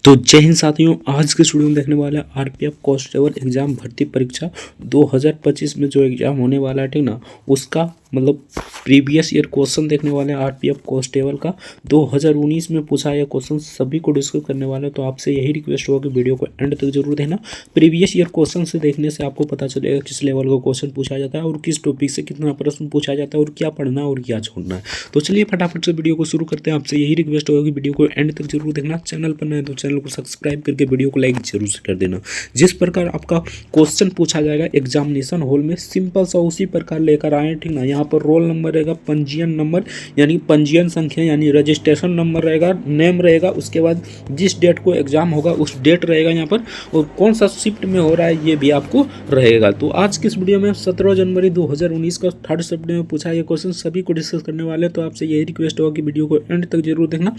तो जय हिंद साथियों, आज के स्टूडियो में देखने वाला है आरपीएफ कांस्टेबल एग्जाम भर्ती परीक्षा 2025 में जो एग्जाम होने वाला है, ठीक ना, उसका मतलब प्रीवियस ईयर क्वेश्चन देखने वाले हैं। आरपीएफ कांस्टेबल का 2019 में पूछा गया क्वेश्चन सभी को डिस्कस करने वाले हैं। तो आपसे यही रिक्वेस्ट होगा कि वीडियो को एंड तक जरूर देखना। प्रीवियस ईयर क्वेश्चन से देखने से आपको पता चलेगा किस लेवल का क्वेश्चन पूछा जाता है और किस टॉपिक से कितना प्रश्न पूछा जाता है और क्या पढ़ना है और क्या छोड़ना है। तो चलिए फटाफट से वीडियो को शुरू करते हैं। आपसे यही रिक्वेस्ट होगा कि वीडियो को एंड तक जरूर देखना। चैनल पर नए तो चैनल को सब्सक्राइब करके वीडियो को लाइक जरूर से कर देना। जिस प्रकार आपका क्वेश्चन पूछा जाएगा एग्जामिनेशन हॉल में, सिंपल सा उसी प्रकार लेकर आए, ठीक ना। यहाँ पर रोल नंबर रहेगा, पंजीयन नंबर यानी पंजीयन संख्या यानी रजिस्ट्रेशन नंबर रहेगा, नेम रहेगा, उसके बाद जिस डेट को एग्जाम होगा उस डेट रहेगा यहाँ पर, और कौन सा शिफ्ट में हो रहा है ये भी आपको रहेगा। तो आज की इस वीडियो में 17 जनवरी 2019 का थर्ड शिफ्ट में पूछा गया क्वेश्चन सभी को डिस्कस करने वाले हैं। तो आपसे यही रिक्वेस्ट होगा कि वीडियो को एंड तक जरूर देखना।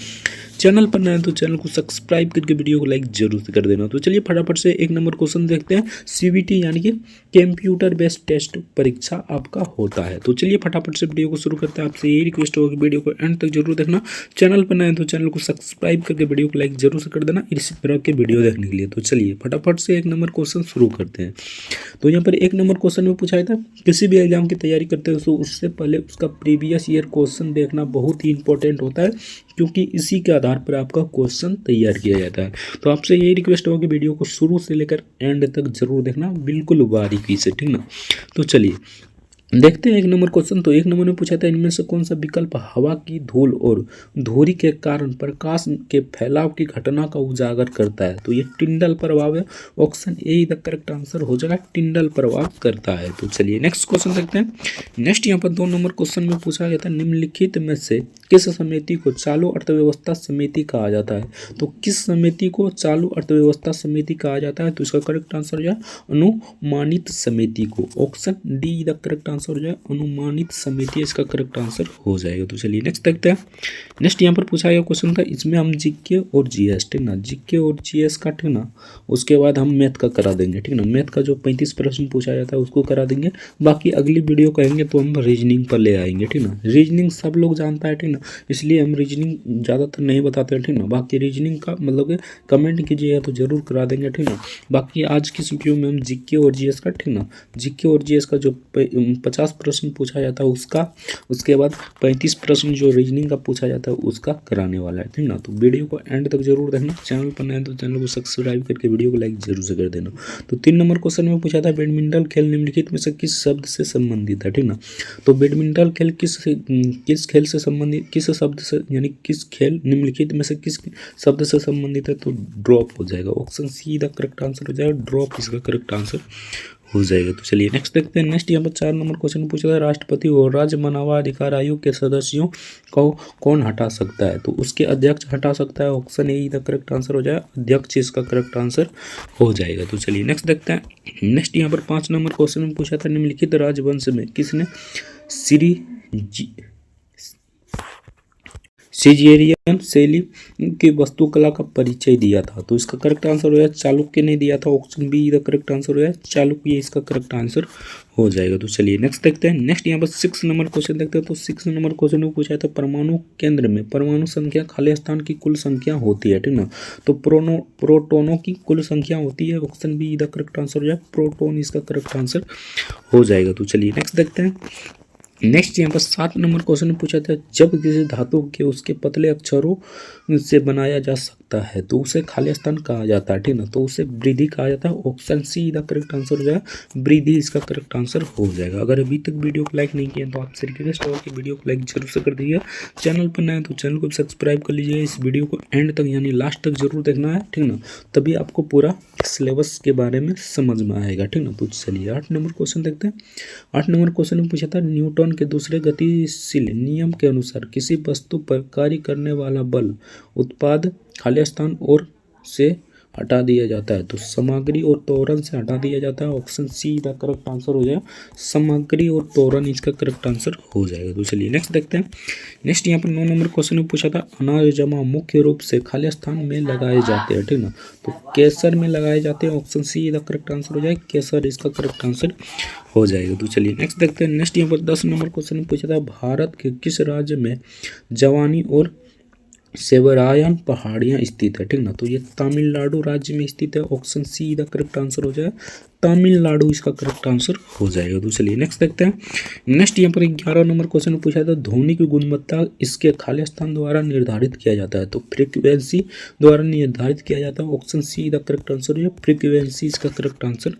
चैनल पर नए तो चैनल को सब्सक्राइब करके वीडियो को लाइक जरूर से कर देना। तो चलिए फटाफट से एक नंबर क्वेश्चन देखते हैं। सीबीटी यानी कि कंप्यूटर बेस्ड टेस्ट परीक्षा आपका होता है। तो चलिए फटाफट से वीडियो को शुरू करते हैं। आपसे यही रिक्वेस्ट होगा कि वीडियो को एंड तक जरूर देखना। चैनल पर नए तो चैनल को सब्सक्राइब करके वीडियो को लाइक जरूर से कर देना इसी तरह के वीडियो देखने के लिए। तो चलिए फटाफट से एक नंबर क्वेश्चन शुरू करते हैं। तो यहाँ पर एक नंबर क्वेश्चन में पूछा था, किसी भी एग्जाम की तैयारी करते हो तो उससे पहले उसका प्रीवियस ईयर क्वेश्चन देखना बहुत ही इंपॉर्टेंट होता है, क्योंकि इसी के आधार पर आपका क्वेश्चन तैयार किया जाता है। तो आपसे यही रिक्वेस्ट होगा कि वीडियो को शुरू से लेकर एंड तक जरूर देखना, बिल्कुल बारीकी से, ठीक ना। तो चलिए देखते हैं एक नंबर क्वेश्चन। तो एक नंबर में पूछा था, इनमें से कौन सा विकल्प हवा की धूल और धुरी के कारण प्रकाश के फैलाव की घटना का उजागर करता है। तो ये टिंडल प्रभाव है। Option A the correct answer हो जाएगा, टिंडल प्रभाव करता है। तो चलिए नेक्स्ट क्वेश्चन देखते हैं। नेक्स्ट यहाँ पर 2 नंबर क्वेश्चन में पूछा गया था, निम्नलिखित में से किस समिति को चालू अर्थव्यवस्था समिति कहा जाता है। तो किस समिति को चालू अर्थव्यवस्था समिति कहा जाता है। तो इसका करेक्ट आंसर हो जाए अनुमानित समिति को। Option D the correct answer हो जाए, अनुमानित समिति इसका करेक्ट आंसर हो जाएगा। तो चलिए नेक्स्ट देखते हैं। नेक्स्ट यहाँ पर पूछा गया क्वेश्चन था, इसमें हम जीके और जीएस, ठीक ना, जीके और जीएस का, ठीक ना, उसके बाद हम मैथ का करा देंगे, ठीक ना। मैथ का जो 35 प्रश्न पूछा जाता है उसको करा देंगे। बाकी अगली वीडियो कहेंगे तो हम रीजनिंग पर ले आएंगे, ठीक ना। रीजनिंग सब लोग जानता है, ठीक ना, इसलिए हम रीजनिंग ज़्यादातर नहीं बताते हैं, ठीक ना। बाकी रीजनिंग का मतलब कि कमेंट कीजिएगा तो जरूर करा देंगे, ठीक ना। बाकी आज की वीडियो में हम जीके और जीएस का, ठीक ना, जीके और जीएस का जो 50 प्रश्न पूछा जाता है उसका, उसके बाद 35 प्रश्न जो रीजनिंग का पूछा जाता है उसका कराने वाला है, ठीक ना। तो वीडियो को एंड तक जरूर देखना। चैनल पर नए तो चैनल को सब्सक्राइब करके वीडियो को लाइक जरूर से कर देना। तो 3 नंबर क्वेश्चन में पूछा था, बैडमिंटन खेल निम्नलिखित में से किस शब्द से संबंधित है, ठीक ना। तो बैडमिंटन खेल किस खेल से संबंधित, किस शब्द से, यानी किस खेल निम्नलिखित में से किस शब्द से संबंधित है। तो ड्रॉप हो जाएगा। Option C the correct answer हो जाएगा, ड्रॉप इसका करेक्ट आंसर हो जाएगा। तो चलिए नेक्स्ट देखते हैं। नेक्स्ट यहाँ पर 4 नंबर क्वेश्चन पूछा था, राष्ट्रपति और राज्य मानवाधिकार आयोग के सदस्यों को कौन हटा सकता है। तो उसके अध्यक्ष हटा सकता है। Option A the correct answer हो जाएगा, अध्यक्ष इसका करेक्ट आंसर हो जाएगा। तो चलिए नेक्स्ट देखते हैं। नेक्स्ट यहाँ पर 5 नंबर क्वेश्चन में पूछा था, निम्नलिखित राजवंश में किसने सिजेरियन शैली की वास्तुकला का परिचय दिया था। तो इसका करेक्ट आंसर हो जाए, चालुक्य ने दिया था। Option B the correct answer हो जाए, चालुक्य इसका करेक्ट आंसर हो जाएगा। तो चलिए नेक्स्ट देखते हैं। नेक्स्ट यहाँ पर 6 नंबर क्वेश्चन देखते हैं। तो 6 नंबर क्वेश्चन में पूछा था, परमाणु केंद्र में परमाणु संख्या खाली स्थान की कुल संख्या होती है, ठीक ना। तो प्रोटोनों की कुल संख्या होती है। Option B the correct answer हो जाए, प्रोटोन इसका करेक्ट आंसर हो जाएगा। तो चलिए नेक्स्ट देखते हैं। नेक्स्ट यहाँ पर 7 नंबर क्वेश्चन में पूछा था, जब किसी धातु के उसके पतले अक्षरों से बनाया जा सकता है तो उसे खाली स्थान कहा जाता है, ठीक ना। तो उसे वृद्धि कहा जाता है। Option C the correct answer हो जाएगा, वृद्धि इसका करेक्ट आंसर हो जाएगा। अगर अभी तक वीडियो को लाइक नहीं किया तो आपसे रिक्वेस्ट होगा कि वीडियो को लाइक जरूर से कर दीजिए। चैनल पर नए तो चैनल को सब्सक्राइब कर लीजिए। इस वीडियो को एंड तक यानी लास्ट तक जरूर देखना है, ठीक ना, तभी आपको पूरा सिलेबस के बारे में समझ में आएगा, ठीक ना। तो चलिए 8 नंबर क्वेश्चन देखते हैं। 8 नंबर क्वेश्चन में पूछा था, न्यूटन के दूसरे गतिशील नियम के अनुसार किसी वस्तु पर कार्य करने वाला बल उत्पाद खाली स्थान और से हटा दिया जाता है। तो सामग्री और त्वरण से हटा दिया जाता है। ऑप्शन सी का करेक्ट आंसर हो जाएगा, सामग्री और त्वरण इसका करेक्ट आंसर हो जाएगा। तो चलिए नेक्स्ट देखते हैं। नेक्स्ट यहाँ पर 9 नंबर क्वेश्चन में पूछा था, अनाज जमा मुख्य रूप से खाली स्थान में लगाए जाते हैं, ठीक ना। तो केसर में लगाए जाते हैं। ऑप्शन सी का करेक्ट आंसर हो जाएगा, केसर इसका करेक्ट आंसर हो जाएगा। तो चलिए नेक्स्ट देखते हैं। नेक्स्ट यहाँ पर 10 नंबर क्वेश्चन में पूछा था, भारत के किस राज्य में जवानी और सेवरायन पहाड़ियाँ स्थित है, ठीक ना। तो ये तमिलनाडु राज्य में स्थित है। Option C the correct answer हो जाए, तमिलनाडु इसका करेक्ट आंसर हो जाएगा। तो चलिए नेक्स्ट देखते हैं। नेक्स्ट यहाँ पर 11 नंबर क्वेश्चन पूछा था, ध्वनि की गुणवत्ता इसके खाली स्थान द्वारा निर्धारित किया जाता है। तो फ्रीक्वेंसी द्वारा निर्धारित किया जाता है। Option C the correct answer है, फ्रीक्वेंसी इसका करेक्ट आंसर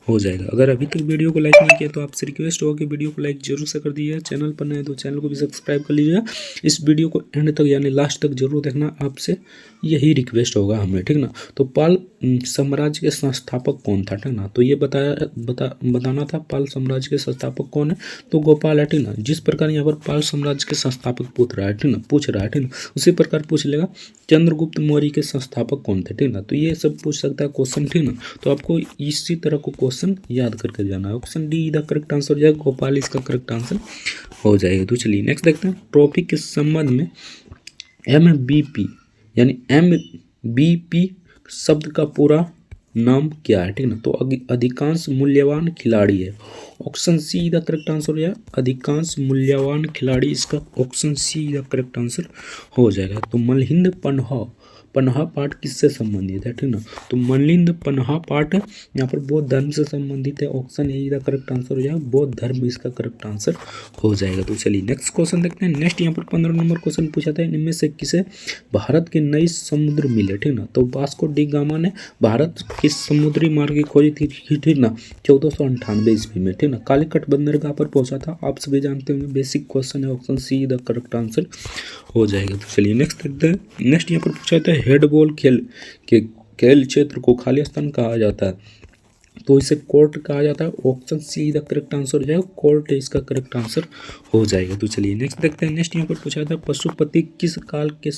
हो जाएगा। अगर अभी तक वीडियो को लाइक नहीं किया तो आपसे रिक्वेस्ट होगा कि वीडियो को लाइक जरूर से कर दीजिए। चैनल पर नए तो चैनल को भी सब्सक्राइब कर लीजिएगा। इस वीडियो को एंड तक यानी लास्ट तक जरूर देखना, आपसे यही रिक्वेस्ट होगा हमें, ठीक ना। तो पाल साम्राज्य के संस्थापक कौन था, ठीक ना। तो ये बताना था पाल साम्राज्य के संस्थापक कौन है। तो गोपाल है, ठीक ना। जिस प्रकार यहाँ पर पाल साम्राज्य के संस्थापक पूछ रहा है, ठीक ना, उसी प्रकार पूछ लेगा चंद्रगुप्त मौर्य के संस्थापक कौन थे, ठीक ना। तो ये सब पूछ सकता है क्वेश्चन, ठीक ना। तो आपको इसी तरह को क्वेश्चन याद करके जाना है। Option D the correct answer हो जाएगा, गोपाल इसका करेक्ट आंसर हो जाएगा। तो चलिए नेक्स्ट देखते हैं। ट्रॉफी के संबंध में MVP यानी MVP शब्द का पूरा नाम क्या है, ठीक ना। तो अधिकांश मूल्यवान खिलाड़ी है। Option C the correct answer हो जाए, अधिकांश मूल्यवान खिलाड़ी इसका option C the correct answer हो जाएगा। तो मल्लिंद पन्हा पाठ किससे संबंधित है, ठीक ना। तो मल्लिंद पन्हा पाठ यहाँ पर बौद्ध धर्म से संबंधित है। ऑप्शन ए का करेक्ट आंसर हो जाएगा, बौद्ध धर्म इसका करेक्ट आंसर हो जाएगा। तो चलिए नेक्स्ट क्वेश्चन देखते हैं। नेक्स्ट यहाँ पर 15 नंबर क्वेश्चन पूछा था, इनमें से किसे भारत के नई समुद्र मिले, ठीक ना। तो वास्को डी गामा ने भारत की समुद्री मार्ग की खोज थी, ठीक ना, 1498 ईस्वी में, ठीक ना। कालीकट बंदरगाह पर पहुंचा था, आप सभी जानते होंगे, बेसिक क्वेश्चन है। Option C the correct answer हो जाएगा। तो चलिए नेक्स्ट देखते हैं। नेक्स्ट यहाँ पर पूछा था, हेडबॉल खेल क्षेत्र को खाली स्थान कहा जाता है। तो इसे कोर्ट कहा जाता है। Option C the correct answer हो जाएगा, कोर्ट इसका करेक्ट आंसर हो जाएगा। तो चलिए नेक्स्ट देखते हैं। नेक्स्ट यहाँ पर पूछा था, पशुपति किस काल के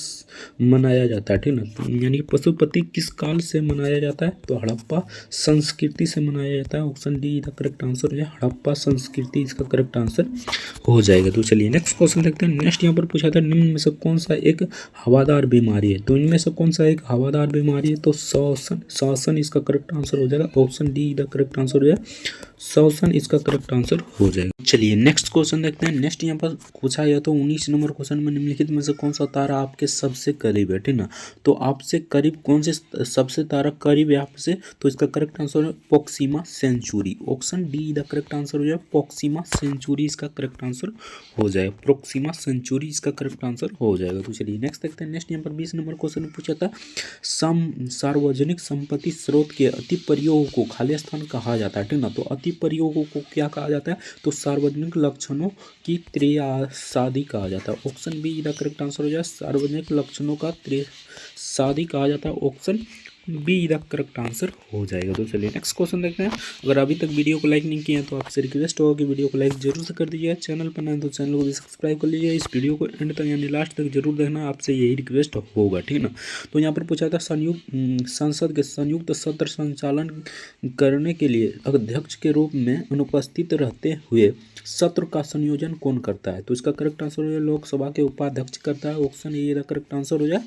मनाया जाता है, ठीक ना। यानी पशुपति किस काल से मनाया जाता है। तो हड़प्पा संस्कृति से मनाया जाता है। Option D the correct answer हो जाएगा, हड़प्पा संस्कृति इसका करेक्ट आंसर हो जाएगा। तो चलिए नेक्स्ट क्वेश्चन देखते हैं। नेक्स्ट यहाँ पर पूछा था, निम्न में से कौन सा एक हवादार बीमारी है। तो इनमें से कौन सा एक हवादार बीमारी है। तो श्वसन इसका करेक्ट आंसर हो जाएगा। Option D the correct answer हो जाएगा, श्वसन इसका करेक्ट आंसर हो जाएगा। चलिए नेक्स्ट क्वेश्चन देखते हैं। नेक्स्ट यहाँ पर पूछा गया, तो 19 नंबर क्वेश्चन में निम्नलिखित में से कौन सा तारा आपके सबसे करीब है, ठीक ना। तो आपसे करीब कौन से सबसे तारा करीब है आपसे। तो इसका करेक्ट आंसर है Proxima Centauri. Option D the correct answer हो जाएगा, प्रोक्सिमा सेंचुरी इसका करेक्ट आंसर हो जाएगा। प्रोक्सिमा सेंचुरी इसका करेक्ट आंसर हो जाएगा। तो चलिए नेक्स्ट देखते हैं। नेक्स्ट यहाँ पर 20 नंबर क्वेश्चन में पूछा था, सार्वजनिक संपत्ति स्रोत के अति प्रयोग को खाली स्थान कहा जाता है, ठीक ना। तो अति प्रयोगों को क्या कहा जाता है। तो सार्वजनिक लक्षणों की त्रयसादी कहा जाता है। Option B the correct answer हो जाए, सार्वजनिक लक्षणों का त्रयसादी कहा जाता है। Option B the correct answer हो जाएगा। तो चलिए नेक्स्ट क्वेश्चन देखते हैं। अगर अभी तक वीडियो को लाइक नहीं किया है तो आपसे रिक्वेस्ट होगा कि वीडियो को लाइक जरूर से कर दीजिए। चैनल पर नए तो चैनल को भी सब्सक्राइब कर लीजिए। इस वीडियो को एंड तक यानी लास्ट तक जरूर देखना, आपसे यही रिक्वेस्ट होगा, ठीक ना। तो यहाँ पर पूछा था, संसद के संयुक्त सत्र संचालन करने के लिए अध्यक्ष के रूप में अनुपस्थित रहते हुए सत्र का संयोजन कौन करता है। तो इसका करेक्ट आंसर हो जाए, लोकसभा के उपाध्यक्ष करता है। Option A the correct answer हो जाए,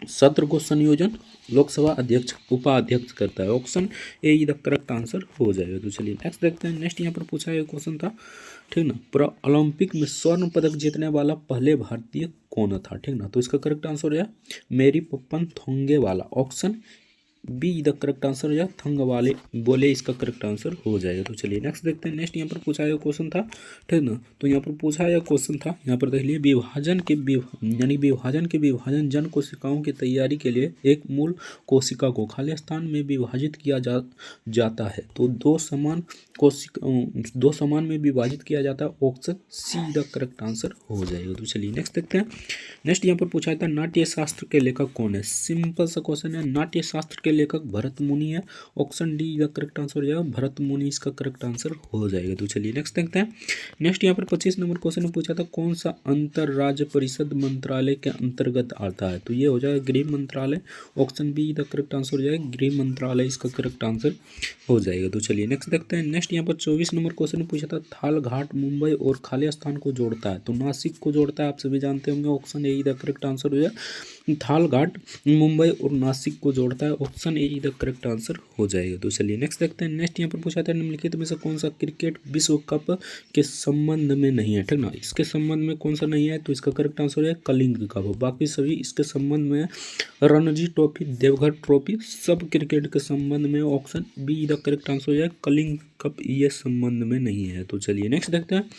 सत्र को संयोजन लोकसभा अध्यक्ष उपाध्यक्ष करता है। Option A the correct answer हो जाएगा। तो चलिए नेक्स्ट देखते हैं। नेक्स्ट यहाँ पर पूछा गया क्वेश्चन था, ठीक ना, ओलंपिक में स्वर्ण पदक जीतने वाला पहले भारतीय कौन था, ठीक ना। तो इसका करेक्ट आंसर हो जाए, मेरी पप्पन थोंगेवाला। Option B the correct answer हो जाए, थंगवाले बोले इसका करेक्ट आंसर हो जाएगा। तो चलिए नेक्स्ट देखते हैं। नेक्स्ट यहाँ पर पूछा गया क्वेश्चन था, ठीक ना। तो यहाँ पर पूछा गया क्वेश्चन था, यहाँ पर देख लीजिए, विभाजन के विभाजन जन कोशिकाओं की तैयारी के लिए एक मूल कोशिका को खाली स्थान में विभाजित किया जाता है। तो दो समान में विभाजित किया जाता है। Option C the correct answer हो जाएगा। तो चलिए नेक्स्ट देखते हैं। नेक्स्ट यहाँ पर पूछा था, नाट्य शास्त्र के लेखक कौन है। सिंपल सा क्वेश्चन है, नाट्य शास्त्र के लेखक भरत मुनि है। Option D the correct answer हो जाएगा, भरत मुनि इसका करेक्ट आंसर हो जाएगा। तो चलिए नेक्स्ट देखते हैं। नेक्स्ट यहाँ पर 25 नंबर क्वेश्चन में पूछा था, कौन सा अंतर राज्य परिषद मंत्रालय के अंतर्गत आता है। तो ये हो जाएगा गृह मंत्रालय। Option B the correct answer हो जाएगा, गृह मंत्रालय इसका करेक्ट आंसर हो जाएगा। तो चलिए नेक्स्ट देखते हैं। नेक्स्ट यहाँ पर 24 नंबर क्वेश्चन में पूछा था, थाल घाट मुंबई और खाली स्थान को जोड़ता है। तो नासिक को जोड़ता है, आप सभी जानते होंगे। Option A the correct answer हो जाए, थालघाट मुंबई और नासिक को जोड़ता है। Option A the correct answer हो जाएगा। तो चलिए नेक्स्ट देखते हैं। नेक्स्ट यहाँ पर पूछा था निम्नलिखित में से कौन सा क्रिकेट विश्व कप के संबंध में नहीं है, ठीक ना। इसके संबंध में कौन सा नहीं है, तो इसका करेक्ट आंसर है कलिंग कप। बाकी सभी इसके संबंध में रणजी ट्रॉफी, देवघर ट्रॉफी, सब क्रिकेट के संबंध में। Option B the correct answer हो जाए कलिंग कप, ये संबंध में नहीं है। तो चलिए नेक्स्ट देखते हैं।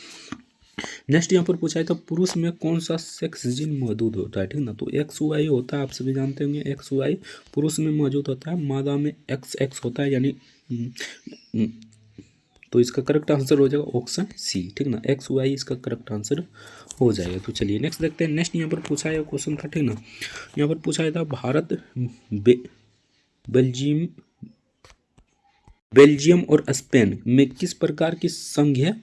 नेक्स्ट यहाँ पर पूछा है तो पुरुष में कौन सा सेक्स जीन मौजूद होता है, ठीक ना। तो XY होता है, आप सभी जानते होंगे XY पुरुष में मौजूद होता है, मादा में XX होता है, यानी तो इसका करेक्ट आंसर हो जाएगा ऑप्शन सी, ठीक ना। XY इसका करेक्ट आंसर हो जाएगा। तो चलिए नेक्स्ट देखते हैं। नेक्स्ट यहाँ पर पूछा है क्वेश्चन था, ठीक ना। यहाँ पर पूछा था भारत बेल्जियम और स्पेन में किस प्रकार की संघीय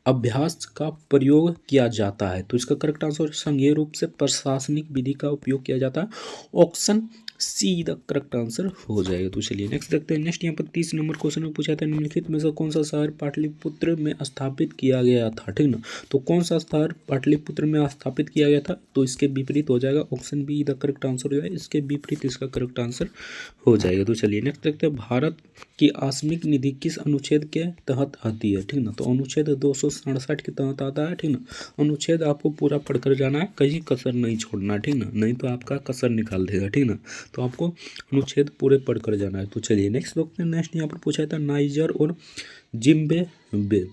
अभ्यास का प्रयोग किया जाता है, तो इसका करेक्ट आंसर संघीय रूप से प्रशासनिक विधि का उपयोग किया जाता है। Option C the correct answer हो जाएगा। तो चलिए नेक्स्ट देखते हैं। नेक्स्ट यहाँ पर 30 नंबर क्वेश्चन में पूछा था निम्नलिखित में से कौन सा शहर पाटलिपुत्र में स्थापित किया गया था, ठीक ना। तो कौन सा शहर पाटलिपुत्र में स्थापित किया गया था, तो इसके विपरीत हो जाएगा। Option B the correct answer हो जाएगा, इसके विपरीत इसका करेक्ट आंसर हो जाएगा। तो चलिए नेक्स्ट देखते हैं। भारत की आकस्मिक निधि किस अनुच्छेद के तहत आती है, ठीक ना। तो अनुच्छेद 267 के तहत आता है, ठीक ना। अनुच्छेद आपको पूरा पढ़कर जाना है, कहीं कसर नहीं छोड़ना, ठीक ना, नहीं तो आपका कसर निकाल देगा, ठीक ना। तो आपको अनुच्छेद पूरे पढ़कर जाना है। तो चलिए नेक्स्ट देखते हैं। नेक्स्ट यहाँ पर पूछा था नाइजर और जिम्बाब्वे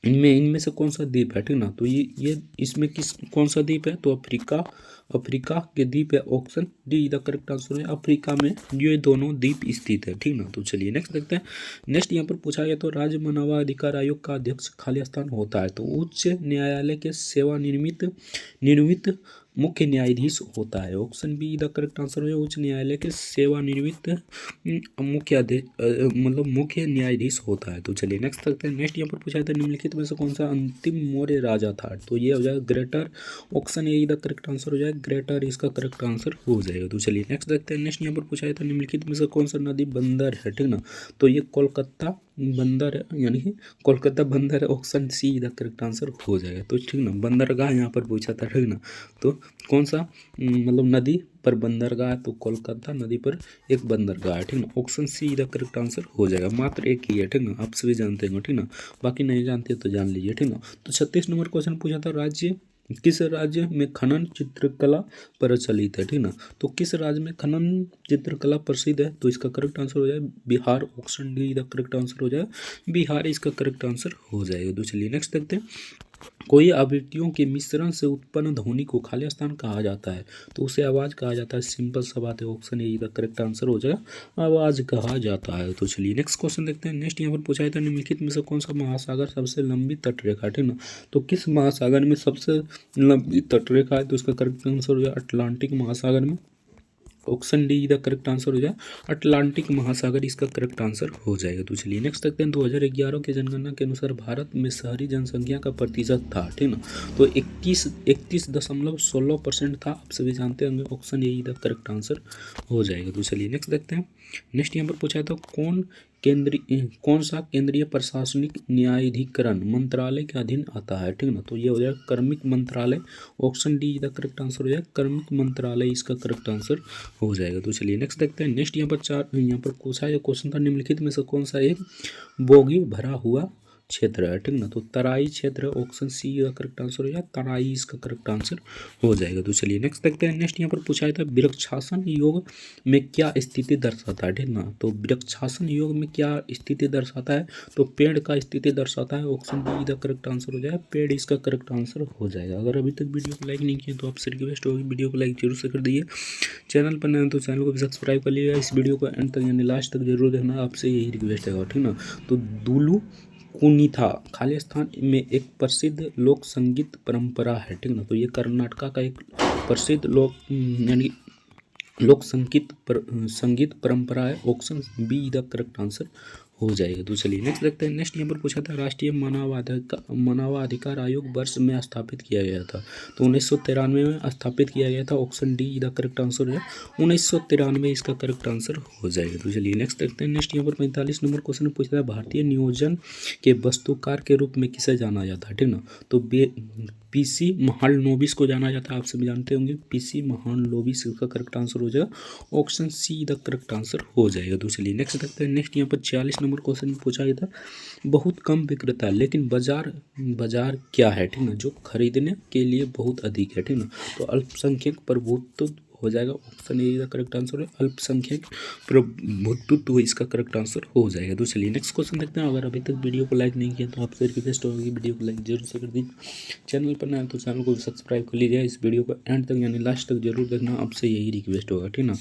इनमें से कौन सा द्वीप है, ठीक ना। तो ये इसमें कौन सा द्वीप है, तो अफ्रीका के द्वीप है। Option D the correct answer है, अफ्रीका में ये दोनों द्वीप स्थित है, ठीक ना। तो चलिए नेक्स्ट देखते हैं। नेक्स्ट यहाँ पर पूछा गया तो राज्य मानवाधिकार आयोग का अध्यक्ष खाली स्थान होता है, तो उच्च न्यायालय के सेवानिवृत्त मुख्य न्यायाधीश होता है। Option B the correct answer है, उच्च न्यायालय के सेवानिवृत्त मुख्य न्यायाधीश होता है। तो चलिए नेक्स्ट देखते हैं। नेक्स्ट यहाँ पर पूछा था निम्नलिखित में से कौन सा अंतिम मौर्य राजा था, तो ये हो जाएगा greater. Option A the correct answer हो जाएगा ग्रेटर, इसका करेक्ट आंसर हो जाएगा। तो चलिए नेक्स्ट देखते हैं। नेक्स्ट यहाँ पर पूछा था निम्नलिखित में से कौन सा नदी बंदर है, ठीक ना। तो ये कोलकाता बंदर है, यानी कि कोलकाता बंदर है। Option C the correct answer हो जाएगा। तो ठीक ना, बंदरगाह यहाँ पर पूछा था, ठीक ना। तो कौन सा नदी पर बंदरगाह है, तो कोलकाता नदी पर एक बंदरगाह है, ठीक ना। Option C the correct answer हो जाएगा। मात्र एक ही है, ठीक ना, आप सभी जानते हैं, ठीक ना, बाकी नहीं जानते तो जान लीजिए, ठीक ना। तो 36 नंबर क्वेश्चन पूछा था किस राज्य में खनन चित्रकला प्रचलित है, ठीक ना। तो किस राज्य में खनन चित्रकला प्रसिद्ध है, तो इसका करेक्ट आंसर हो जाए Bihar. Option D the correct answer हो जाए बिहार, इसका करेक्ट आंसर हो जाएगा। तो चलिए नेक्स्ट देखते हैं। कोई आवृत्तियों के मिश्रण से उत्पन्न ध्वनि को खाली स्थान कहा जाता है, तो उसे आवाज़ कहा जाता है। सिंपल सा बात है, option A the correct answer हो जाएगा आवाज़ कहा जाता है। तो चलिए नेक्स्ट क्वेश्चन देखते हैं। नेक्स्ट यहाँ पर पूछा था निम्नलिखित में से कौन सा महासागर सबसे लंबी तटरेखा, ठीक ना। तो किस महासागर में सबसे लंबी तटरेखा है, तो इसका करेक्ट आंसर हो जाए अटलांटिक महासागर में। Option D the correct answer हो जाए अटलांटिक महासागर, इसका करेक्ट आंसर हो जाएगा। तो चलिए नेक्स्ट देखते हैं। 2011 के जनगणना के अनुसार भारत में शहरी जनसंख्या का प्रतिशत था, ठीक ना। तो 31.16% था, आप सभी जानते होंगे। Option A the correct answer हो जाएगा। तो चलिए नेक्स्ट देखते हैं। नेक्स्ट यहाँ पर पूछा है तो कौन सा केंद्रीय प्रशासनिक न्यायाधिकरण मंत्रालय के अधीन आता है, ठीक ना। तो ये हो जाएगा कार्मिक मंत्रालय। Option D the correct answer हो जाएगा कार्मिक मंत्रालय, इसका करेक्ट आंसर हो जाएगा। तो चलिए नेक्स्ट देखते हैं। नेक्स्ट यहाँ पर पूछा है क्वेश्चन था निम्नलिखित में से कौन सा एक बोगी भरा हुआ क्षेत्र है, ठीक ना। तो तराई क्षेत्र, ऑप्शन सी का करेक्ट आंसर हो जाए तराई, इसका करेक्ट आंसर हो जाएगा। तो चलिए नेक्स्ट देखते हैं। नेक्स्ट यहाँ पर पूछा था वृक्षासन योग में क्या स्थिति दर्शाता है, ठीक ना। तो वृक्षासन योग में क्या स्थिति दर्शाता है, तो पेड़ का स्थिति दर्शाता है। Option B the correct answer हो जाए पेड़, इसका करेक्ट आंसर हो जाएगा। अगर अभी तक वीडियो को लाइक नहीं किया तो आपसे रिक्वेस्ट होगी वीडियो को लाइक जरूर से कर दीजिए। चैनल पर नए तो चैनल को भी सब्सक्राइब कर लीजिएगा। इस वीडियो को एंड तक यानी लास्ट तक जरूर देखना, आपसे यही रिक्वेस्ट है, ठीक ना। तो दुलु कुनीथा खाली स्थान में एक प्रसिद्ध लोक संगीत परंपरा है, ठीक ना। तो ये कर्नाटका का एक प्रसिद्ध यानी लोक संगीत परंपरा है। Option B the correct answer हो जाएगा। तो चलिए नेक्स्ट देखते हैं। नेक्स्ट यहाँ पर पूछा था राष्ट्रीय मानवाधिकार आयोग वर्ष में स्थापित किया गया था, तो 1993 में स्थापित किया गया था। Option D the correct answer है 1993, इसका करेक्ट आंसर हो जाएगा। तो चलिए नेक्स्ट देखते हैं। नेक्स्ट यहाँ पर 45 नंबर क्वेश्चन पूछा था भारतीय नियोजन के वस्तुकार के रूप में किसे जाना जाता है, ठीक ना। तो पीसी महालनोबिस को जाना जाता है, आप सभी जानते होंगे। पीसी महालनोबिस इसका करेक्ट आंसर हो जाएगा, option C the correct answer हो जाएगा। तो चलिए नेक्स्ट देखते हैं। नेक्स्ट यहाँ पर 46 नंबर क्वेश्चन पूछा गया था, बहुत कम विक्रेता है लेकिन बाजार बाजार क्या है, ठीक ना, जो खरीदने के लिए बहुत अधिक है, ठीक ना। तो अल्पसंख्यक प्रभुत्व हो जाएगा, ऑप्शन ए का करेक्ट आंसर है, अल्पसंख्यक प्रभुत्व इसका करेक्ट आंसर हो जाएगा। तो चलिए नेक्स्ट क्वेश्चन देखते हैं। अगर अभी तक वीडियो को लाइक नहीं किया तो आपसे रिक्वेस्ट होगी वीडियो को लाइक जरूर से कर दीजिए। चैनल पर नया है तो चैनल को सब्सक्राइब कर लीजिए। इस वीडियो को एंड तक यानी लास्ट तक जरूर देखना, आपसे यही रिक्वेस्ट होगा, ठीक ना।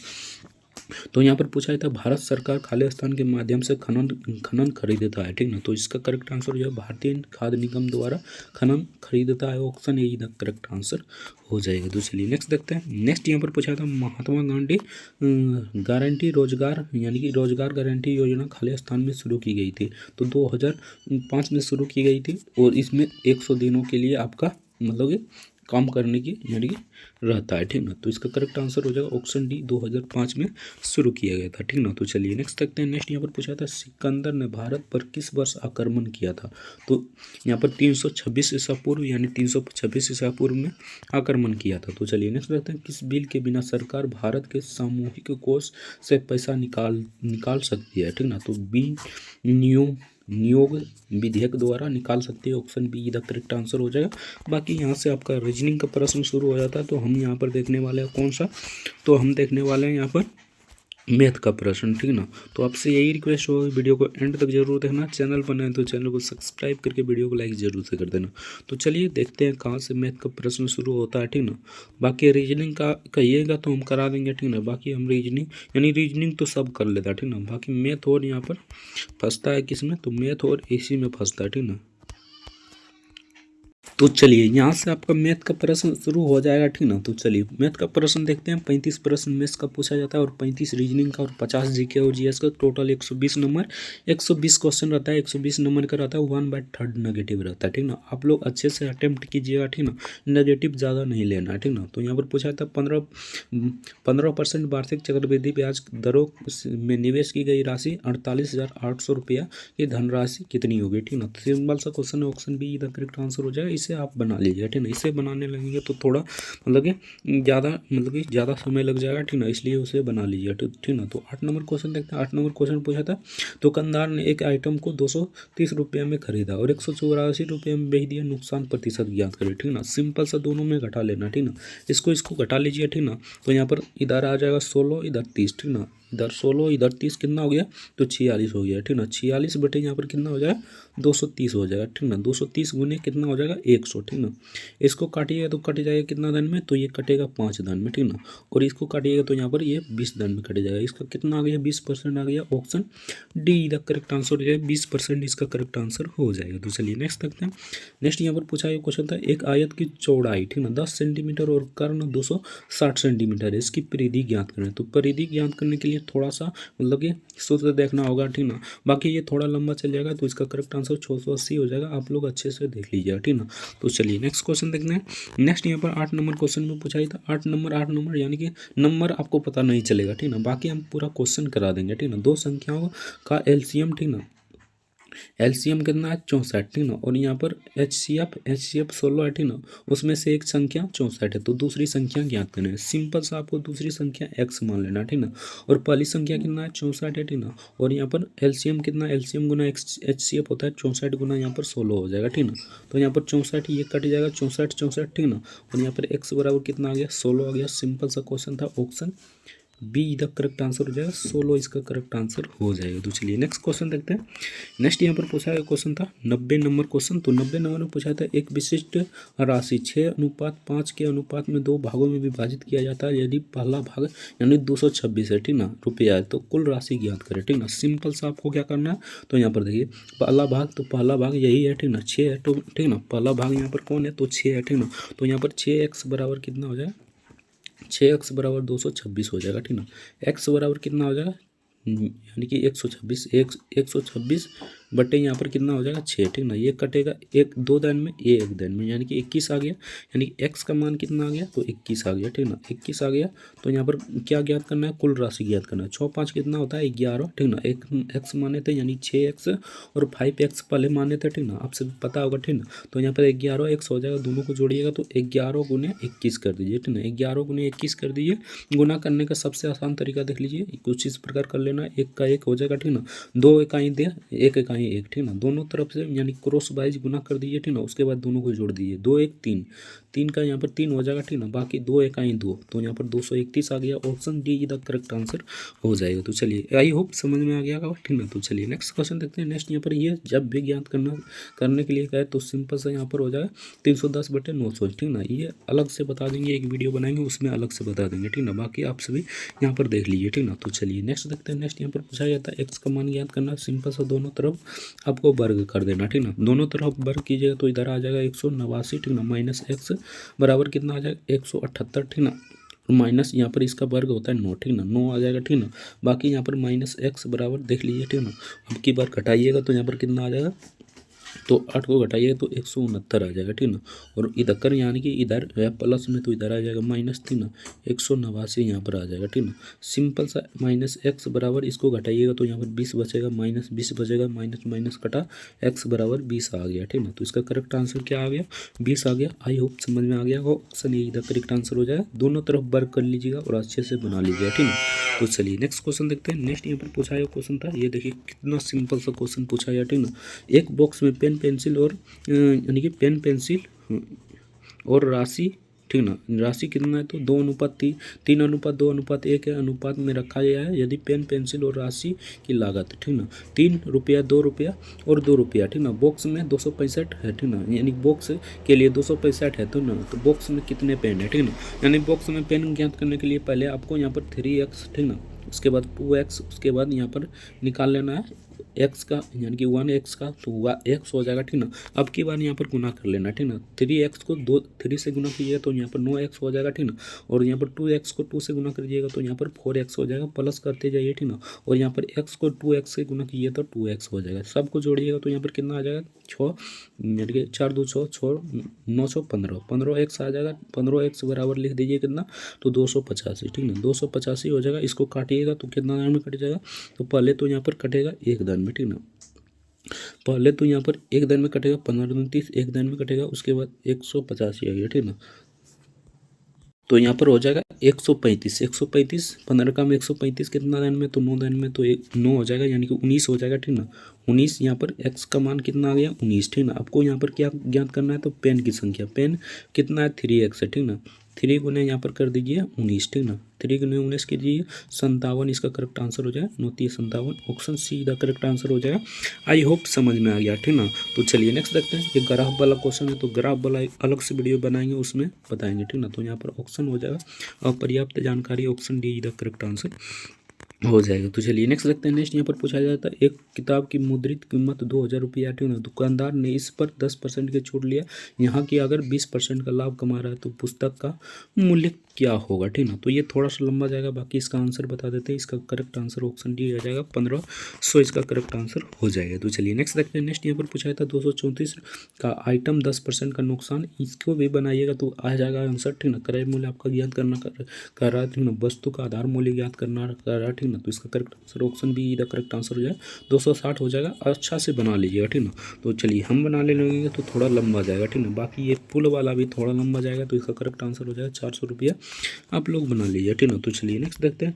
तो यहाँ पर पूछा था भारत सरकार खाली स्थान के माध्यम से खनन खरीदता है, ठीक ना। तो इसका करेक्ट आंसर जो है भारतीय खाद्य निगम द्वारा खनन खरीदता है, option A the correct answer हो जाएगा। तो चलिए नेक्स्ट देखते हैं। नेक्स्ट यहाँ पर पूछा था महात्मा गांधी गारंटी रोजगार यानी कि रोजगार गारंटी योजना खाली स्थान में शुरू की गई थी। तो 2005 में शुरू की गई थी और इसमें 100 दिनों के लिए आपका मतलब कि काम करने की यानी कि रहता है, ठीक ना। तो इसका करेक्ट आंसर हो जाएगा ऑप्शन डी, 2005 में शुरू किया गया था, ठीक ना। तो चलिए नेक्स्ट देखते हैं। नेक्स्ट यहाँ पर पूछा था सिकंदर ने भारत पर किस वर्ष आक्रमण किया था। तो यहाँ पर 326 ईसा पूर्व यानी 326 ईसा पूर्व में आक्रमण किया था। तो चलिए नेक्स्ट देखते हैं। किस बिल के बिना सरकार भारत के सामूहिक कोष से पैसा निकाल सकती है, ठीक ना। तो नियोग विधेयक द्वारा निकाल सकते हैं, option B the correct answer हो जाएगा। बाकी यहाँ से आपका रीजनिंग का प्रश्न शुरू हो जाता है। तो हम यहाँ पर देखने वाले हैं कौन सा, तो हम देखने वाले हैं यहाँ पर मैथ का प्रश्न, ठीक ना। तो आपसे यही रिक्वेस्ट होगा वीडियो को एंड तक जरूर देखना। चैनल पर नए तो चैनल को सब्सक्राइब करके वीडियो को लाइक जरूर से कर देना। तो चलिए देखते हैं कहाँ से मैथ का प्रश्न शुरू होता है, ठीक ना। बाकी रीजनिंग का कहिएगा तो हम करा देंगे, ठीक ना। बाकी हम रीजनिंग यानी रीजनिंग तो सब कर लेता है, ठीक ना। बाकी मैथ और यहाँ पर फंसता है किस में, तो मैथ और इसी में फंसता है, ठीक ना। तो चलिए यहाँ से आपका मैथ का प्रश्न शुरू हो जाएगा, ठीक ना। तो चलिए मैथ का प्रश्न देखते हैं। 35 प्रश्न मैथ्स का पूछा जाता है और 35 रीजनिंग का और 50 जीके और जीएस का, टोटल 120 नंबर, 120 क्वेश्चन रहता है, 120 नंबर का रहता है, 1/3 नेगेटिव रहता है, ठीक ना। आप लोग अच्छे से अटेम्प्ट कीजिएगा, ठीक ना, नेगेटिव ज़्यादा नहीं लेना है, ठीक ना। तो यहाँ पर पूछा था 15% वार्षिक चक्रवृद्धि ब्याज दरों में निवेश की गई राशि 48,800 रुपया की धनराशि कितनी होगी, ठीक ना। सिंपल सा क्वेश्चन है, option B the correct answer हो जाएगा। इसे आप बना लीजिए, ठीक ना। इसे बनाने लगेंगे तो थोड़ा मतलब कि ज़्यादा समय लग जाएगा, ठीक ना, इसलिए उसे बना लीजिए, ठीक ना। तो 8 नंबर क्वेश्चन देखते हैं। 8 नंबर क्वेश्चन पूछा था, दुकानदार ने एक आइटम को 230 रुपये में खरीदा और 184 रुपये में बेच दिया, नुकसान प्रतिशत ज्ञात करें, ठीक ना। सिंपल सा दोनों में घटा लेना, ठीक ना। इसको घटा लीजिए, ठीक ना। तो यहाँ पर इधर आ जाएगा 16, इधर 30, ठीक ना। इधर 16 इधर 30 कितना हो गया, तो 46 हो गया, ठीक ना। 46 बटे यहाँ पर कितना हो जाएगा, 230 हो जाएगा, ठीक ना। 230 गुने कितना हो जाएगा, 100, ठीक ना। इसको काटिएगा तो कट जाएगा कितना दान में, तो ये कटेगा 5 दान में, ठीक ना। और इसको काटिएगा तो यहाँ पर ये 20 दान में कट जाएगा। इसका कितना आ गया, 20% आ गया, option D the correct answer हो जाएगा। 20% इसका करेक्ट आंसर हो जाएगा। तो चलिए नेक्स्ट देखते हैं। नेक्स्ट यहाँ पर पूछा गया क्वेश्चन था, एक आयत की चौड़ाई, ठीक ना, 10 सेंटीमीटर और कर्ण 260 सेंटीमीटर है, इसकी परिधि ज्ञात करें। तो परिधि ज्ञात करने के लिए थोड़ा सा मतलब कि सूत्र देखना होगा, ठीक ना। बाकी ये थोड़ा लंबा चल जाएगा, तो इसका करेक्ट आंसर 680 हो जाएगा। आप लोग अच्छे से देख लीजिएगा, ठीक ना। तो चलिए नेक्स्ट क्वेश्चन देखते हैं। नेक्स्ट यहाँ पर 8 नंबर क्वेश्चन में पूछा था, 8 नंबर यानी कि नंबर आपको पता नहीं चलेगा, ठीक ना। बाकी हम पूरा क्वेश्चन करा देंगे, ठीक ना। दो संख्याओं का एलसीएम, ठीक ना, एलसीएम कितना है, 64, ठीक ना। और यहाँ पर एचसीएफ 16 है, ठीक ना। उसमें से एक संख्या 64 है, तो दूसरी संख्या ज्ञात करना है। सिंपल सा आपको दूसरी संख्या एक्स मान लेना, ठीक ना। और पहली संख्या कितना है, 64 है, ठीक ना। और यहाँ पर एलसीएम कितना, एलसीएम गुना एचसीएफ होता है 64 गुना यहाँ पर 16 हो जाएगा, ठीक ना। तो यहाँ पर 64 ये कट जाएगा, 64, ठीक ना। और यहाँ पर एक्स बराबर कितना आ गया, 16 आ गया। सिंपल सा क्वेश्चन था, option B the correct answer हो जाएगा, 16 इसका करेक्ट आंसर हो जाएगा। तो चलिए नेक्स्ट क्वेश्चन देखते हैं। नेक्स्ट यहाँ पर पूछा गया क्वेश्चन था 90 नंबर क्वेश्चन। तो 90 नंबर में पूछा था, एक विशिष्ट राशि 6:5 के अनुपात में 2 भागों में विभाजित किया जाता है, यदि पहला भाग यानी 226 है, ठीक ना, रुपया है, तो कुल राशि ज्ञात करें, ठीक ना। सिंपल सा आपको क्या करना है, तो यहाँ पर देखिए पहला भाग यही है, ठीक ना, 6 है, तो ठीक ना। पहला भाग यहाँ पर कौन है, तो 6 है, ठीक ना। तो यहाँ पर 6x बराबर कितना हो जाएगा, 6x बराबर 226 हो जाएगा, ठीक ना। x बराबर कितना हो जाएगा, यानी कि 126 126 बटे यहाँ पर कितना हो जाएगा 6, ठीक ना। ये कटेगा एक 2 दान में, ये 1 दान में, यानी कि 21 आ गया। यानी कि एक्स का मान कितना आ गया, तो 21 आ गया, ठीक ना। 21 आ गया तो यहाँ पर क्या ज्ञात करना है, कुल राशि ज्ञात करना है। 6 5 कितना होता है 11, ठीक ना। एक एक्स माने थे यानी 6x और 5x पहले माने थे, ठीक ना, आपसे पता होगा, ठीक ना। तो यहाँ पर 11x हो जाएगा, दोनों को जोड़िएगा तो 11 गुने 21 कर दीजिए, ठीक ना। 11 गुने 21 कर दीजिए। गुना करने का सबसे आसान तरीका देख लीजिए, कुछ इस प्रकार कर लेना, 1 का 1 हो जाएगा, ठीक ना। 2 इकाई दे, 1 इकाई 1, ठीक ना। दोनों तरफ से यानी क्रॉस वाइज गुना कर दीजिए, ठीक ना। उसके बाद दोनों को जोड़ दीजिए, 2 1 3, 3 का यहाँ पर 3 हो जाएगा, ठीक ना। बाकी 2 इकाई 2, तो यहाँ पर 231 आ गया। Option D is the correct answer हो जाएगा। तो चलिए आई होप समझ में आ गया होगा, ठीक ना। तो चलिए नेक्स्ट क्वेश्चन देखते हैं। नेक्स्ट यहाँ पर ये जब भी ज्ञात करने के लिए कहे तो सिंपल सा यहाँ पर हो जाएगा 310/900, ठीक ना। ये अलग से बता देंगे, एक वीडियो बनाएंगे उसमें अलग से बता देंगे, ठीक ना। बाकी आप सभी यहाँ पर देख लीजिए, ठीक ना। तो चलिए नेक्स्ट देखते हैं। नेक्स्ट यहाँ पर पूछा जाता है एक्स का मान ज्ञात करना। सिंपल सा दोनों तरफ आपको वर्ग कर देना, ठीक ना। दोनों तरफ वर्ग कीजिएगा तो इधर आ जाएगा 189, ठीक ना, माइनस एक्स बराबर कितना आ जाएगा 178, ठीक ना। माइनस यहाँ पर इसका वर्ग होता है 9, ठीक ना, 9 आ जाएगा, ठीक ना। बाकी यहाँ पर माइनस एक्स बराबर देख लीजिए, ठीक ना। अब की बार घटाइएगा तो यहाँ पर कितना आ जाएगा, तो 8 को घटाइएगा तो 169 आ जाएगा, ठीक ना। और इधर कर यानी कि इधर है प्लस में तो इधर आ जाएगा माइनस, ठीक ना। 189 यहाँ पर आ जाएगा, ठीक ना। सिंपल सा माइनस एक्स बराबर इसको घटाइएगा तो यहाँ पर 20 बचेगा, माइनस 20 बचेगा, माइनस माइनस कटा एक्स बराबर 20 आ गया, ठीक ना। तो इसका करेक्ट आंसर क्या आ गया, 20 आ गया। आई होप समझ में आ गया हो। ऑप्शन ए इधर करेक्ट आंसर हो जाएगा। दोनों तरफ वर्क कर लीजिएगा और अच्छे से बना लीजिएगा, ठीक ना। तो चलिए नेक्स्ट क्वेश्चन देखते हैं। नेक्स्ट यहाँ पर पूछा गया क्वेश्चन था, ये देखिए कितना सिंपल सा क्वेश्चन पूछा गया, ठीक ना। एक बॉक्स में पेन पेंसिल और यानी कि पेन पेंसिल और राशि, ठीक ना। राशि कितना है तो 2:3, 3:2:1 के अनुपात में रखा गया है। यदि पेन पेंसिल और राशि की लागत, ठीक ना, 3 रुपया, 2 रुपया और 2 रुपया, ठीक ना। बॉक्स में 265 है, ठीक ना। यानी बॉक्स के लिए 265 है, तो ना, तो बॉक्स में कितने पेन है, ठीक ना। यानी बॉक्स में पेन ज्ञात करने के लिए पहले आपको यहाँ पर 3x, ठीक ना, उसके बाद 2x, उसके बाद यहाँ पर निकाल लेना है एक्स का, यानी कि 1x का, तो एक्स हो जाएगा, ठीक ना। अब की बार यहाँ पर गुना कर लेना, ठीक ना। 3x को 3 से गुना कीजिएगा तो यहाँ पर 9x हो जाएगा, ठीक ना। और यहाँ पर 2x को 2 से गुना करिएगा तो यहाँ पर 4x हो जाएगा। प्लस करते जाइए, ठीक ना। और यहाँ पर x को 2x से गुना कीजिए तो 2x हो जाएगा। सबको जोड़िएगा तो यहाँ पर कितना आ जाएगा 6, यानी कि 4 2 6 6 915, 15x आ जाएगा। 15x बराबर लिख दीजिए कितना, तो 285, ठीक ना। 285 हो जाएगा। इसको काटिएगा तो कितना दान में कट जाएगा, तो पहले तो यहाँ पर कटेगा 1 दान में, ठीक ना। पहले तो यहाँ पर 1 दान में कटेगा 15 दूनी 30, 1 दान में कटेगा, उसके बाद 185 आ गया, ठीक ना। तो यहाँ पर हो जाएगा 135, 135, 15 का में 135 कितना दान में, तो 9 दान में, तो 9 हो जाएगा, यानी कि 19 हो जाएगा, ठीक ना। 19 यहाँ पर x का मान कितना आ गया 19, ठीक ना। आपको यहाँ पर क्या ज्ञात करना है, तो पेन की संख्या, पेन कितना है 3x है, ठीक ना। 3 गुने यहाँ पर कर दीजिए 19, ठीक ना। 3 गुने 19 कीजिए 57, इसका करेक्ट आंसर हो जाएगा 5957। Option C the correct answer हो जाएगा। आई होप समझ में आ गया, ठीक ना। तो चलिए नेक्स्ट देखते हैं। ये ग्राफ वाला क्वेश्चन है, तो ग्राफ वाला एक अलग से वीडियो बनाएंगे, उसमें बताएंगे, ठीक ना। तो यहाँ पर ऑप्शन हो जाएगा अपर्याप्त जानकारी, option D the correct answer हो जाएगा। तो चलिए नेक्स्ट देखते हैं। नेक्स्ट यहाँ पर पूछा जाता है एक किताब की मुद्रित कीमत 2000 रुपया, ठीक ना। दुकानदार ने इस पर 10% की छूट लिया। यहाँ की अगर 20% का लाभ कमा रहा है तो पुस्तक का मूल्य क्या होगा, ठीक ना। तो ये थोड़ा सा लंबा जाएगा, बाकी इसका आंसर बता देते हैं। इसका करेक्ट आंसर ऑप्शन डी आ जाएगा 1500, इसका करेक्ट आंसर हो जाएगा। तो चलिए नेक्स्ट देखते हैं। नेक्स्ट यहाँ पर पूछा जाता है 234 का आइटम 10% का नुकसान, इसको भी बनाइएगा तो आ जाएगा आंसर, ठीक ना। क्रय मूल्य आपका ज्ञात करना कर रहा है, ठीक ना। वस्तु का आधार मूल्य ज्ञात करना कर रहा है, ठीक ना। तो इसका correct answer option B the correct answer हो जाएगा 260 हो जाएगा। अच्छा से बना लीजिएगा, ठीक ना। तो चलिए हम बना लेंगे तो थोड़ा लंबा जाएगा, ठीक ना। बाकी ये पुल वाला भी थोड़ा लंबा जाएगा, तो इसका करेक्ट आंसर हो जाएगा 400 रुपया। आप लोग बना लीजिए, ठीक ना। तो चलिए नेक्स्ट देखते हैं।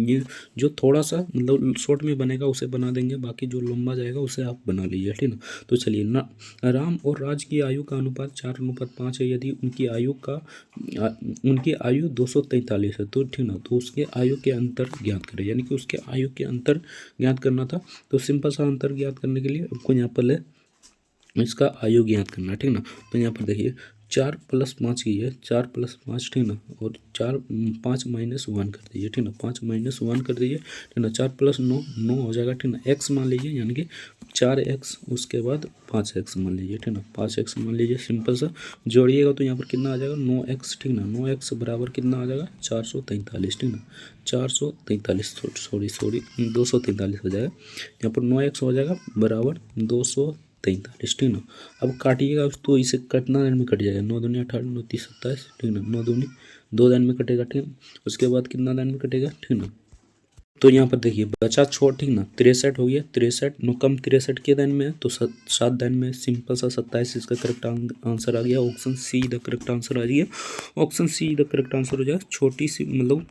ये जो थोड़ा सा मतलब शॉर्ट में बनेगा उसे बना देंगे, बाकी जो लंबा जाएगा उसे आप बना लीजिए, ठीक ना। तो चलिए ना, राम और राज की आयु का अनुपात 4:5 है। यदि उनकी आयु 243 है, तो ठीक ना। तो उसके आयु के अंतर ज्ञात करें, यानी कि उसके आयु के अंतर ज्ञात करना था। तो सिंपल सा अंतर ज्ञात करने के लिए आपको यहाँ पर इसका आयु ज्ञात करना, ठीक ना। तो यहाँ पर देखिए 4 + 5 की है, 4 + 5, ठीक ना। और 5 - 1 कर दीजिए, ठीक ना। 5 - 1 कर दीजिए, ठीक ना। 4 + 9 9 हो जाएगा, ठीक ना। x मान लीजिए, यानी कि 4x उसके बाद 5x मान लीजिए, ठीक ना, 5x मान लीजिए, सिंपल सा जोड़िएगा तो यहाँ पर कितना आ जाएगा 9x, ठीक ना, 9x बराबर कितना आ जाएगा 443, ठीक ना, 443, सॉरी 243 हो जाएगा। यहाँ पर 9x हो जाएगा बराबर 243, ठीक ना। अब काटिएगा तो इसे कितना दिन में कट जाएगा, 9 दूनी 18, 9 30 27, ठीक ना, 9 दूनी 2 दिन में कटेगा, ठीक है। उसके बाद कितना दिन में कटेगा, ठीक ना। तो यहाँ पर देखिए बचा छोड़, ठीक ना, 63 हो गया, 63 नो कम 63 के दिन में है तो 7 दिन में, सिंपल सा 27 इसका करेक्ट आंसर आ गया। Option C the correct answer आ गया, option C the correct answer हो जाएगा। छोटी सी मतलब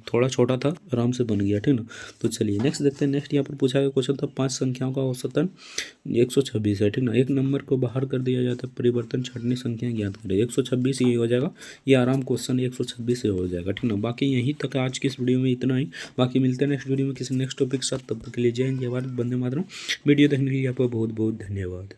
थोड़ा छोटा था, आराम से बन गया, ठीक ना। तो चलिए नेक्स्ट देखते हैं। नेक्स्ट यहाँ पर पूछा गया क्वेश्चन था 5 संख्याओं का औसतन 126 है, ठीक ना। एक नंबर को बाहर कर दिया जाता है, परिवर्तन छठनी संख्या ज्ञात करें। 126 ये हो जाएगा, ये आराम क्वेश्चन 126 से हो जाएगा, ठीक ना। बाकी यहीं तक आज की इस वीडियो में इतना ही। बाकी मिलते हैं नेक्स्ट वीडियो में किसी नेक्स्ट टॉपिक के साथ, तब तक के लिए जय हिंद, जय भारत, वंदे मातरम। वीडियो देखने के लिए आपका बहुत बहुत धन्यवाद।